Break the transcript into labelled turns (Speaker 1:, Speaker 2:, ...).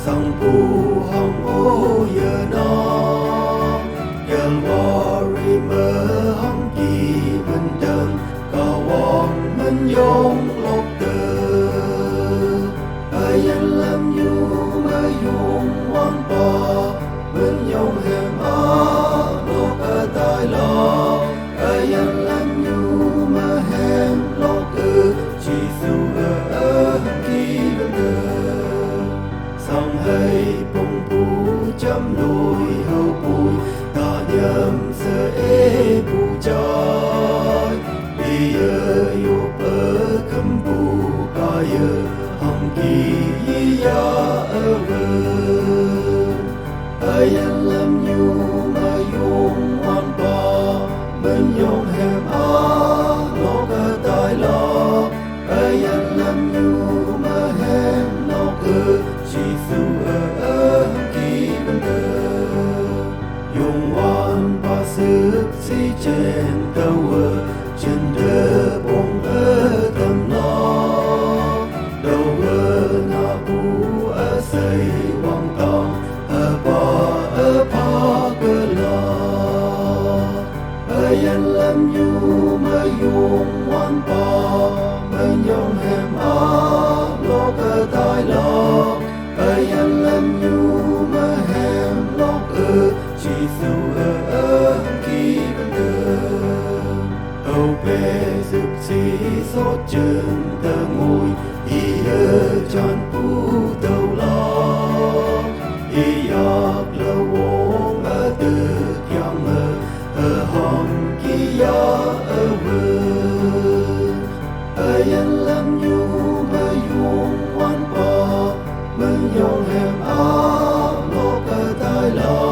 Speaker 1: song pu hong ô giờ nó giờ worry mơ hong kỳ bên đơn cao wong mình yong lộc tơ ai anh làm nhu mà yong wang pa mình yong hem a lộc ở tai lo ai anh làm nhu mà hem lộc chỉ su ở kỳ bên đơn song hay bông bù chấm đôi hậu bùi ta nhầm sơ ê bù trái bây giờ yêu bơ khâm bù ca giờ hồng kỳ y ya ở vơ ai anh làm nhu mà dùng hoàn ba mình dùng hẻm á nó cả tai lo ai anh làm nhu mà hẻm nó chỉ su ở kỳ bên đơn dùng hoàn ba sức si trên tàu trên đơ bông ở tầm nó đầu na bu ở xây hoàng tòng ở pa cơ lo ai anh làm nhu mà dùng hoàn ba mình dùng hẻm á lo cả tai lo ai anh làm nhu mà hẻm lo chỉ su ở kỳ bên đơn âu bê giúp si sốt trường tơ ngồi y ở tròn pu tàu lo y yak lâu wong ở từ kyang ở hong kỳ ya ở vườn ai anh làm nhu mà dùng hoàn pa mình dùng hẻm á lo cả tai lo